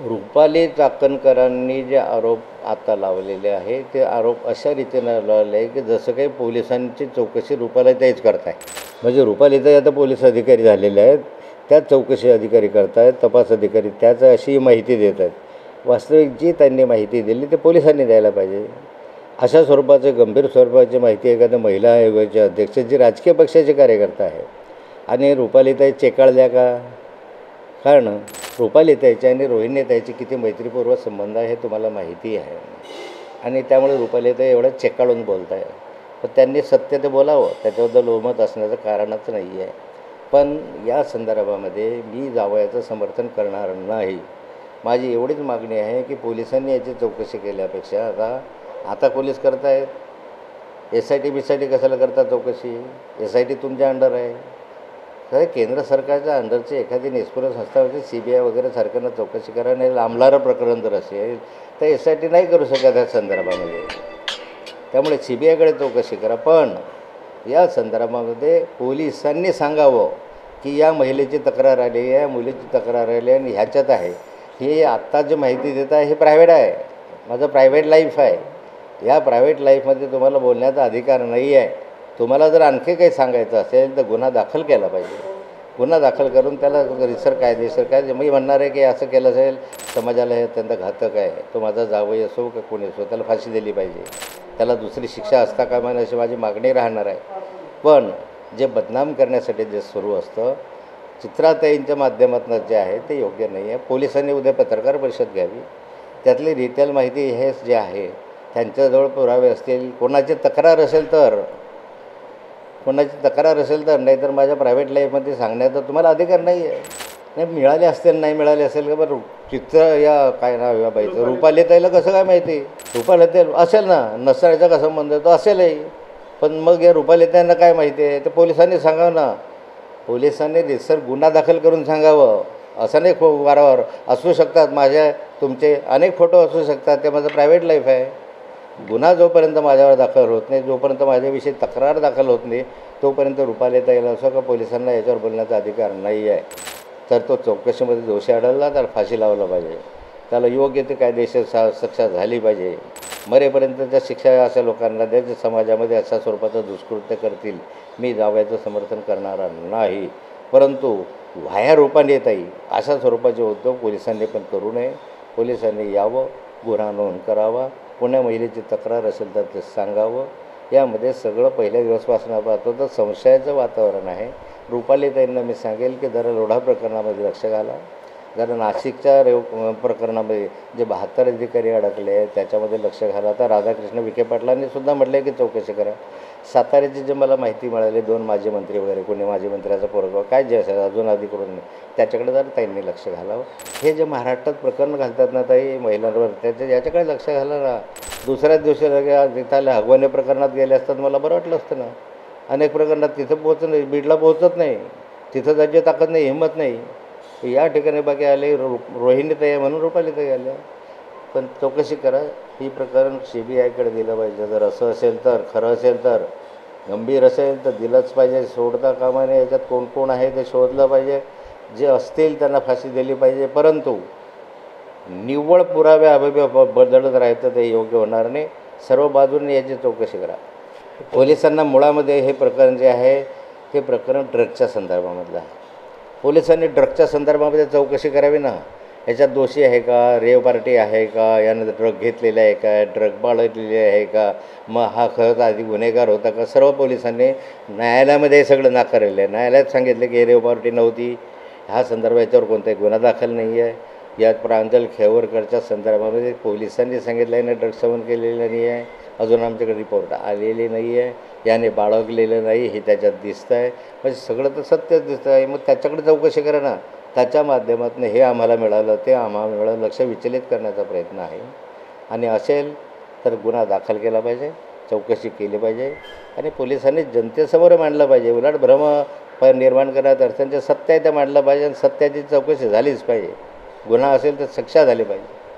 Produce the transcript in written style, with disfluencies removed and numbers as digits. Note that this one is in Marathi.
रुपाली चाकणकरांनी जे आरोप आता लावलेले आहे ते आरोप अशा रीतीनं लावले आहे की जसं काही पोलिसांची चौकशी रुपालीताईच करताय. म्हणजे रुपालीताई आता पोलीस अधिकारी झालेले आहेत, त्याच चौकशी अधिकारी करतायत, तपास अधिकारी त्याच अशी माहिती देत आहेत. वास्तविक जी त्यांनी माहिती दिली ते पोलिसांनी द्यायला पाहिजे. अशा स्वरूपाचे गंभीर स्वरूपाची माहिती एखाद्या महिला आयोगाचे अध्यक्ष जी राजकीय पक्षाचे कार्यकर्ता आहे आणि रुपालीताई चेकाळल्या का? कारण रुपालीताईचे आणि रोहिणीताईचे किती मैत्रीपूर्वक संबंध आहे हे तुम्हाला माहिती आहे आणि त्यामुळे रुपालीताई एवढं चेकाळून बोलत आहे. पण त्यांनी सत्य ते बोलावं, त्याच्याबद्दल लोमत असण्याचं कारणच नाही आहे. पण या संदर्भामध्ये मी जावयाचं समर्थन करणार नाही. माझी एवढीच मागणी आहे की पोलिसांनी याची चौकशी केल्यापेक्षा आता पोलीस करत आहेत. SIT BIT कशाला करतात चौकशी? SIT तुमच्या अंडर आहे. तर केंद्र सरकारच्या अंडरची एखादी निष्पन्न संस्था होती CBI वगैरे सारख्यांना चौकशी करा. नाही लांबणारं प्रकरण जर असेल तर SIT नाही करू शकत या संदर्भामध्ये. त्यामुळे CBIकडे चौकशी करा. पण या संदर्भामध्ये पोलिसांनी सांगावं की या महिलेची तक्रार आली, या मुलीची तक्रार आली आणि ह्याच्यात आहे. ही आत्ता जी माहिती देत आहे हे प्रायव्हेट आहे, माझं प्रायव्हेट लाईफ आहे. या प्रायव्हेट लाईफमध्ये तुम्हाला बोलण्याचा अधिकार नाही आहे. तुम्हाला जर आणखी काही सांगायचं असेल तर गुन्हा दाखल केला पाहिजे. गुन्हा दाखल करून त्याला रिसर कायदेशीर काय मी म्हणणार आहे की असं केलं असेल समाजाला हे अत्यंत घातक आहे. तो माझा जावई असो का कोणी असो त्याला फाशी दिली पाहिजे. त्याला दुसरी शिक्षा असता कामा नये अशी माझी मागणी राहणार आहे. पण जे बदनाम करण्यासाठी जे सुरू असतं चित्राताईंच्या माध्यमातून जे आहे ते योग्य नाही आहे. पोलिसांनी उद्या पत्रकार परिषद घ्यावी. त्यातली डिटेल माहिती हे जे आहे त्यांच्याजवळ पुरावे असतील. कोणाची तक्रार असेल तर नाहीतर माझ्या प्रायव्हेट लाईफमध्ये सांगण्याचा तुम्हाला अधिकार नाही आहे. नाही मिळाले असतील नाही मिळाले असेल का बरं चित्र या काय नाव या बाईचं रुपालीताईला कसं काय माहिती? रुपालीताई असेल ना, नसण्याचा का संबंध तो असेलही. पण मग या रुपालीताईंना काय माहिती आहे ते पोलिसांनी सांगावं ना. पोलिसांनी रिसर गुन्हा दाखल करून सांगावं. असं नाही वारंवार असू शकतात माझ्या तुमचे अनेक फोटो असू शकतात, ते माझं प्रायव्हेट लाईफ आहे. गुन्हा जोपर्यंत माझ्यावर दाखल होत नाही, जोपर्यंत माझ्याविषयी तक्रार दाखल होत नाही तोपर्यंत रुपालीताईला असं का पोलिसांना याच्यावर बोलण्याचा अधिकार नाही आहे. तर तो चौकशीमध्ये दोषी आढळला तर फाशी लावला पाहिजे. त्याला योग्य ते कायदेशीर शिक्षा झाली पाहिजे. मरेपर्यंतच्या शिक्षा अशा लोकांना द्या जे समाजामध्ये अशा स्वरूपाचं दुष्कृत्य करतील. मी जावयाचं समर्थन करणारा नाही. परंतु व्हाया रुपालीताई अशा स्वरूपाचे उद्योग पोलिसांनी पण करू नये. पोलिसांनी यावं, गुन्हा नोंद करावा. कोण्या महिलेची तक्रार असेल तर ते सांगावं. यामध्ये सगळं पहिल्या दिवसपासून पाहतो तर संशयाचं वातावरण आहे. रुपालीताईंना मी सांगेल की जरा लोढा प्रकरणामध्ये लक्ष घाला. जरा नाशिकच्या प्रकरणामध्ये जे 72 अधिकारी अडकले आहेत त्याच्यामध्ये लक्ष घाला. आता राधाकृष्ण विखे पाटलांनी सुद्धा म्हटलं आहे की चौकशी करा. साताऱ्याची जे मला माहिती मिळाली 2 माजी मंत्री वगैरे कोणी माजी मंत्र्याचा पोरगा काय जे असेल अजून अधिकृत नाही त्याच्याकडे जर ताईंनी लक्ष घालावं. हे जे महाराष्ट्रात प्रकरण घालतात ना ताई महिलांवर त्याच्या याच्याकडे लक्ष घाला ना. दुसऱ्याच दिवशी तिथं हगवणे प्रकरणात गेले असतात मला बरं वाटलं असतं ना. अनेक प्रकरणात तिथं पोहोचत नाही, बीडला पोहोचत नाही, तिथं जायची ताकद नाही, हिंमत नाही. या ठिकाणी बाकी आले रोहिणीताई म्हणून रुपालीताई आल्या. पण चौकशी करा. ही प्रकरण CBIकडे दिलं पाहिजे. जर असं असेल तर खरं असेल तर गंभीर असेल तर दिलंच पाहिजे. सोडता कामा नये. याच्यात कोण कोण आहे ते शोधलं पाहिजे. जे असतील त्यांना फाशी दिली पाहिजे. परंतु निव्वळ पुरावे अभावी बदलत राहतं ते योग्य होणार नाही. सर्व बाजूंनी याची चौकशी करा. पोलिसांना मुळामध्ये हे प्रकरण जे आहे ते प्रकरण ड्रगच्या संदर्भामधलं आहे. पोलिसांनी ड्रगच्या संदर्भामध्ये चौकशी करावी ना. याच्यात दोषी आहे का, रेव पार्टी आहे का, यानं ड्रग घेतलेला आहे का, ड्रग बाळगलेली आहे का, मग हा खरंच आधी गुन्हेगार होता का. सर्व पोलिसांनी न्यायालयामध्ये हे सगळं नाकारलेलं आहे. न्यायालयात सांगितलं की रेव पार्टी नव्हती. हा संदर्भ याच्यावर कोणताही गुन्हा दाखल नाही आहे. यात प्रांजल खेवरकरच्या संदर्भामध्ये पोलिसांनी सांगितलं आहे ना ड्रग सेवन केलेलं नाही आहे. अजून आमच्याकडे रिपोर्ट आलेली नाही आहे. याने बाळगलेलं नाही हे त्याच्यात दिसतं आहे. म्हणजे सगळं तर सत्यच दिसतं आहे. मग त्याच्याकडे चौकशी करा ना. त्याच्या माध्यमातून हे आम्हाला मिळालं ते आम्हाला मिळालं लक्ष विचलित करण्याचा प्रयत्न आहे. आणि असेल तर गुन्हा दाखल केला पाहिजे, चौकशी केली पाहिजे आणि पोलिसांनी जनतेसमोर मांडलं पाहिजे. उलट भ्रम निर्माण करण्यात अडचणीचं सत्य आहे ते मांडलं पाहिजे आणि सत्याची चौकशी झालीच पाहिजे. गुन्हा असेल तर शिक्षा झाली पाहिजे.